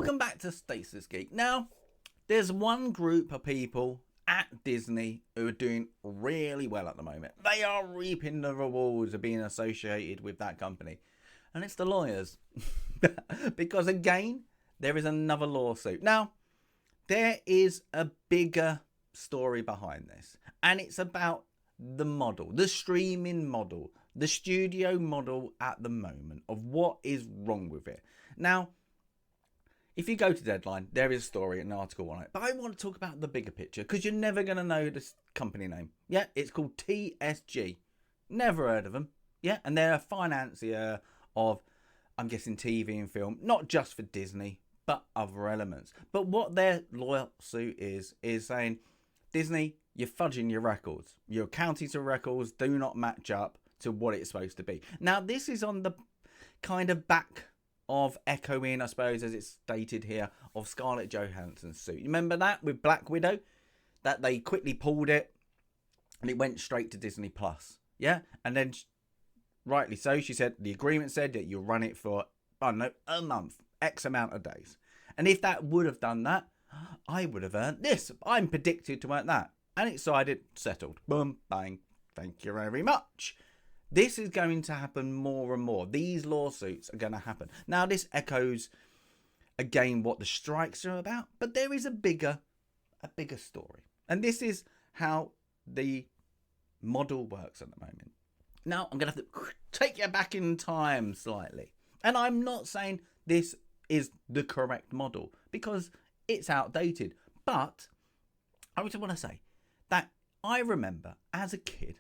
Welcome back to Stasis, Geek. Now, there's one group of people at Disney who are doing really well at the moment. They are reaping the rewards of being associated with that company. And it's the lawyers. Because again, there is another lawsuit. Now, there is a bigger story behind this. And it's about the model, the streaming model, the studio model at the moment of what is wrong with it. Now, if you go to Deadline, there is a story, an article on it. But I want to talk about the bigger picture because you're never going to know this company name. Yeah, it's called TSG. Never heard of them. Yeah, and they're a financier of, I'm guessing, TV and film, not just for Disney, but other elements. But what their lawsuit is saying, Disney, you're fudging your records. Your accounting records do not match up to what it's supposed to be. Now, this is on the kind of back of echoing, I suppose, as it's stated here, of Scarlett Johansson's suit. You remember that with Black Widow? That they quickly pulled it and it went straight to Disney Plus. Yeah? And then, rightly so, she said, the agreement said that you'll run it for, I don't know, a month, X amount of days. And if that would have done that, I would have earned this. I'm predicted to earn that. And it decided, settled. Boom, bang. Thank you very much. This is going to happen more and more. These lawsuits are going to happen. Now, this echoes, again, what the strikes are about. But there is a bigger story. And this is how the model works at the moment. Now, I'm going to have to take you back in time slightly. And I'm not saying this is the correct model because it's outdated. But I just want to say that I remember as a kid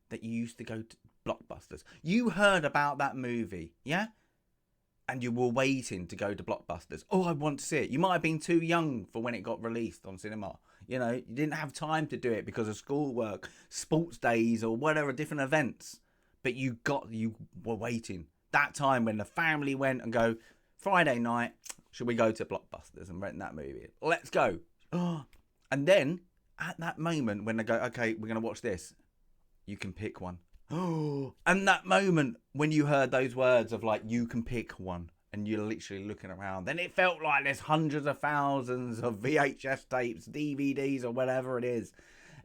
that you used to go to Blockbusters. You heard about that movie, yeah? And you were waiting to go to Blockbusters. Oh, I want to see it. You might have been too young for when it got released on cinema. You know, you didn't have time to do it because of schoolwork, sports days, or whatever, different events. But you were waiting. That time when the family went and go, Friday night, should we go to Blockbusters and rent that movie? Let's go. And then, at that moment when they go, okay, we're going to watch this, you can pick one. And that moment when you heard those words of like, you can pick one, and you're literally looking around, then it felt like there's hundreds of thousands of VHS tapes, DVDs, or whatever it is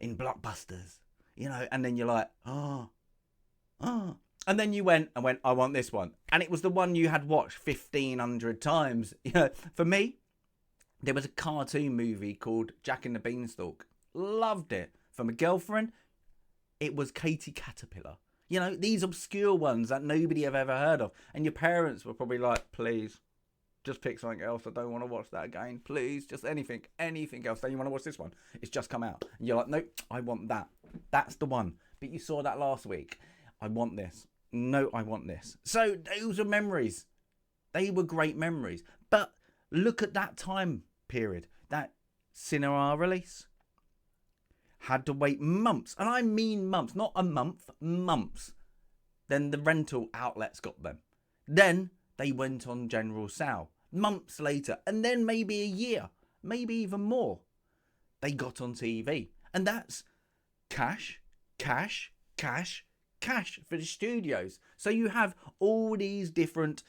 in Blockbusters, you know, and then you're like, and then you went, I want this one. And it was the one you had watched 1,500 times. You know, for me, there was a cartoon movie called Jack and the Beanstalk. Loved it. For my girlfriend, it was Katie Caterpillar. You know, these obscure ones that nobody have ever heard of. And your parents were probably like, please, just pick something else. I don't want to watch that again. Please, just anything else. Then you want to watch this one. It's just come out. And you're like, nope, I want that. That's the one. But you saw that last week. I want this. No, I want this. So those are memories. They were great memories. But look at that time period. That cinema release. Had to wait months, and I mean months, not a month, months. Then the rental outlets got them. Then they went on general sale. Months later, and then maybe a year, maybe even more, they got on TV. And that's cash, cash, cash, cash for the studios. So you have all these different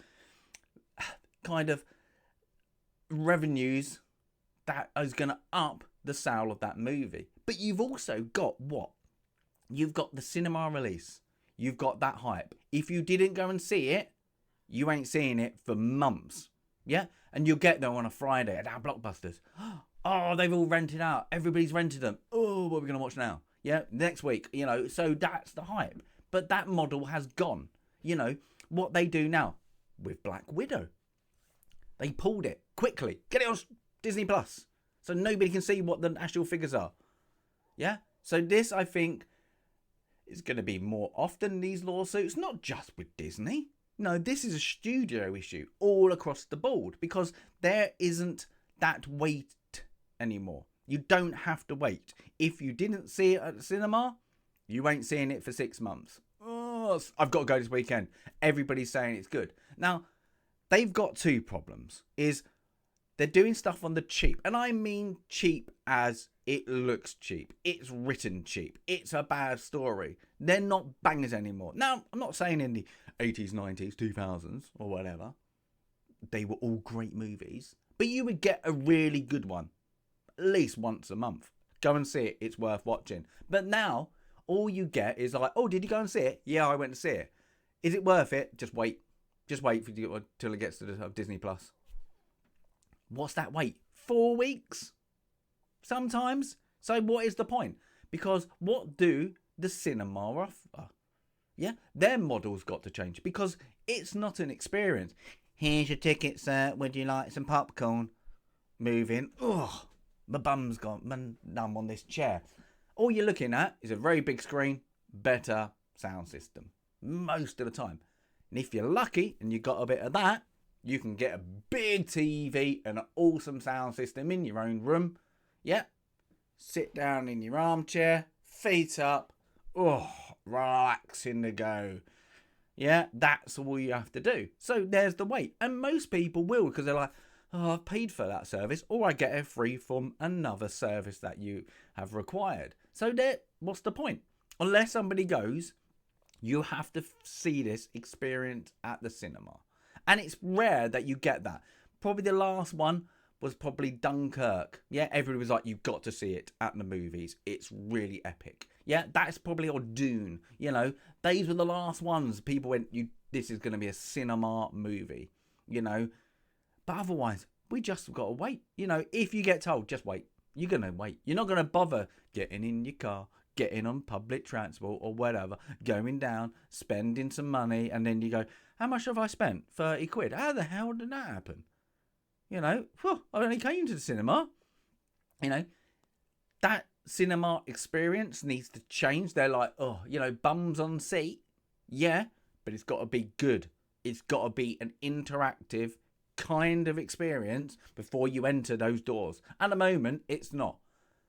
kind of revenues that is going to up the sale of that movie. But you've also got what? You've got the cinema release. You've got that hype. If you didn't go and see it, you ain't seeing it for months. Yeah? And you'll get there on a Friday at our Blockbusters. Oh, they've all rented out. Everybody's rented them. Oh, what are we going to watch now? Yeah? Next week. You know, so that's the hype. But that model has gone. You know, what they do now with Black Widow. They pulled it quickly. Get it on Disney Plus. So nobody can see what the actual figures are. Yeah? So this, I think, is going to be more often, these lawsuits. Not just with Disney. No, this is a studio issue all across the board. Because there isn't that wait anymore. You don't have to wait. If you didn't see it at the cinema, you ain't seeing it for 6 months. Oh, I've got to go this weekend. Everybody's saying it's good. Now, they've got two problems. Is they're doing stuff on the cheap. And I mean cheap as it looks cheap. It's written cheap. It's a bad story. They're not bangers anymore. Now, I'm not saying in the 80s, 90s, 2000s or whatever, they were all great movies. But you would get a really good one at least once a month. Go and see it. It's worth watching. But now, all you get is like, oh, did you go and see it? Yeah, I went to see it. Is it worth it? Just wait. Just wait till it gets to Disney Plus. What's that wait? 4 weeks? Sometimes. So what is the point? Because what do the cinema offer? Yeah, their model's got to change because it's not an experience. Here's your ticket, sir. Would you like some popcorn? Moving. Ugh, my bum's gone. My numb on this chair. All you're looking at is a very big screen, better sound system most of the time. And if you're lucky and you got a bit of that, you can get a big TV and an awesome sound system in your own room. Yeah. Sit down in your armchair, feet up. Oh, relaxing to go. Yeah, that's all you have to do. So there's the wait. And most people will because they're like, oh, I've paid for that service or I get it free from another service that you have required. So there, what's the point? Unless somebody goes, you have to see this experience at the cinema. And it's rare that you get that. Probably the last one was probably Dunkirk. Yeah, everybody was like, you've got to see it at the movies. It's really epic. Yeah, that's probably, or Dune. You know, these were the last ones. People went, this is going to be a cinema movie. You know, but otherwise, we just got to wait. You know, if you get told, just wait. You're going to wait. You're not going to bother getting in your car, getting on public transport or whatever, going down, spending some money, and then you go, how much have I spent? 30 quid. How the hell did that happen? You know, I only came to the cinema. You know, that cinema experience needs to change. They're like, oh, you know, bums on seat. Yeah, but it's got to be good. It's got to be an interactive kind of experience before you enter those doors. At the moment, it's not.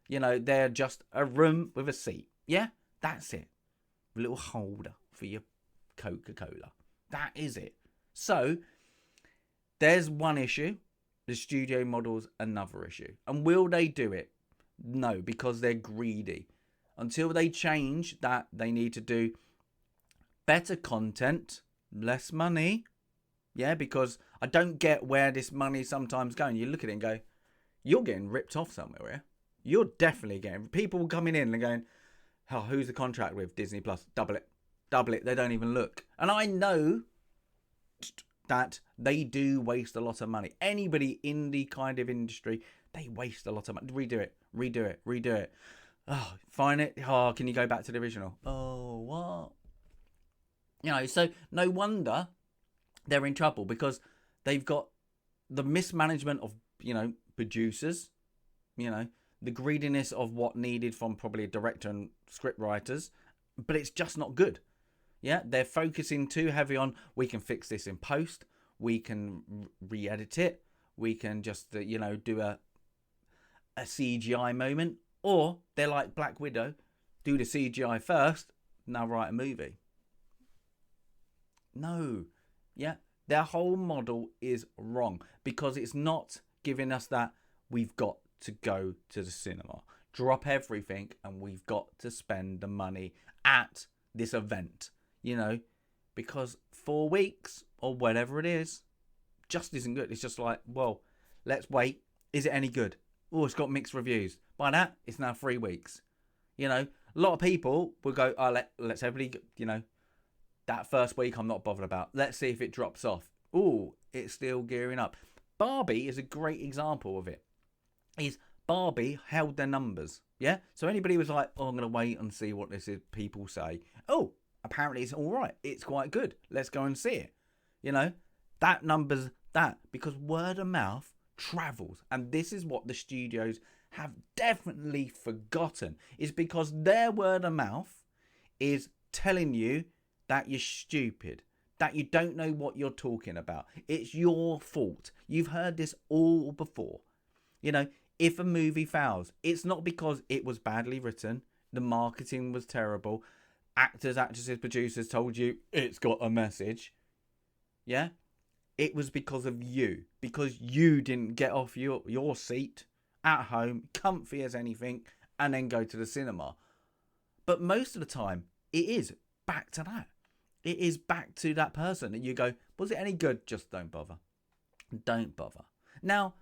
You know, they're just a room with a seat. Yeah, that's it. A little holder for your Coca-Cola. That is it. So, there's one issue. The studio model's another issue. And will they do it? No, because they're greedy. Until they change that, they need to do better content, less money. Yeah, because I don't get where this money sometimes going. You look at it and go, you're getting ripped off somewhere here. You're definitely getting... People coming in and going, oh, who's the contract with Disney Plus? Double it. Double it. They don't even look. And I know that they do waste a lot of money. Anybody in the kind of industry, they waste a lot of money. Redo it. Oh, find it. Oh, can you go back to the original? Oh, what? You know, so no wonder they're in trouble because they've got the mismanagement of, you know, producers, you know, the greediness of what needed from probably a director and script writers, but it's just not good. Yeah, they're focusing too heavy on, we can fix this in post, we can re-edit it, we can just, you know, do a CGI moment, or they're like Black Widow, do the CGI first, now write a movie. No, yeah, their whole model is wrong because it's not giving us that we've got to go to the cinema, drop everything, and we've got to spend the money at this event. You know, because 4 weeks or whatever it is just isn't good. It's just like, well, let's wait. Is it any good? Oh, it's got mixed reviews. By that, it's now 3 weeks. You know, a lot of people will go, oh, let's everybody, you know, that first week I'm not bothered about. Let's see if it drops off. Oh, it's still gearing up. Barbie is a great example of it. Barbie held their numbers. Yeah. So anybody was like, oh, I'm going to wait and see what this is. People say, oh, apparently it's all right. It's quite good. Let's go and see it. You know, that number's that because word of mouth travels. And this is what the studios have definitely forgotten, is because their word of mouth is telling you that you're stupid, that you don't know what you're talking about. It's your fault. You've heard this all before. You know, if a movie fails, it's not because it was badly written, the marketing was terrible, actors, actresses, producers told you it's got a message. Yeah? It was because of you. Because you didn't get off your seat at home, comfy as anything, and then go to the cinema. But most of the time, it is back to that. It is back to that person. And you go, was it any good? Just don't bother. Don't bother. Now,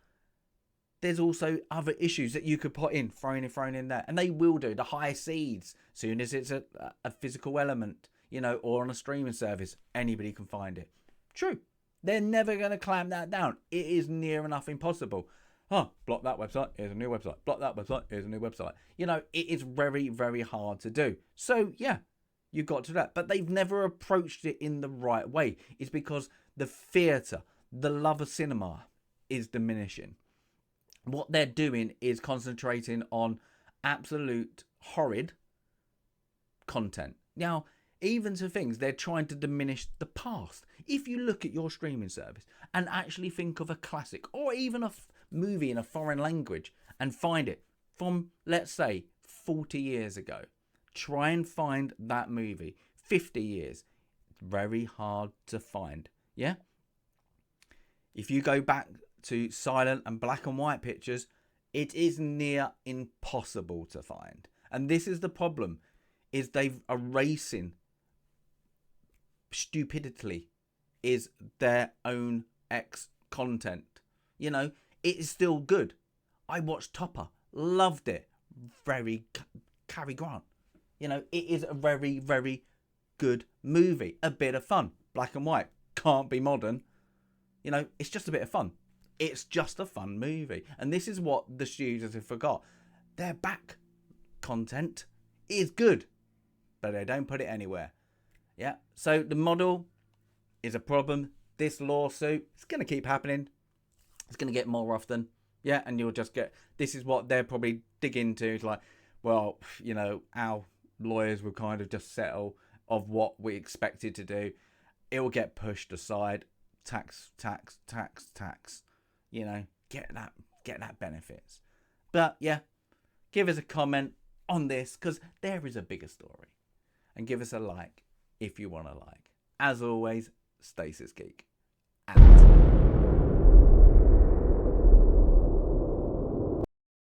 there's also other issues that you could put in, thrown in there. And they will do. The high seeds, soon as it's a physical element, you know, or on a streaming service, anybody can find it. True. They're never going to clamp that down. It is near enough impossible. Oh, block that website, here's a new website. Block that website, here's a new website. You know, it is very, very hard to do. So, yeah, you've got to do that. But they've never approached it in the right way. It's because the theatre, the love of cinema is diminishing. What they're doing is concentrating on absolute horrid content. Now, even to things, they're trying to diminish the past. If you look at your streaming service and actually think of a classic or even a movie in a foreign language and find it from, let's say, 40 years ago, try and find that movie 50 years. It's very hard to find. Yeah? If you go back to silent and black and white pictures, it is near impossible to find. And this is the problem, is they've erasing stupidity is their own content. You know, it is still good. I watched Topper, loved it. Very Cary Grant. You know, it is a very, very good movie. A bit of fun. Black and white. Can't be modern. You know, it's just a bit of fun. It's just a fun movie. And this is what the studios have forgot. Their back content is good, but they don't put it anywhere. Yeah. So the model is a problem. This lawsuit, it's going to keep happening. It's going to get more often. Yeah. And you'll just get, this is what they're probably dig into. It's like, well, you know, our lawyers will kind of just settle of what we expected to do. It will get pushed aside. Tax. You know, get that benefits. But yeah, give us a comment on this because there is a bigger story. And give us a like if you want to like. As always, Stasis Geek.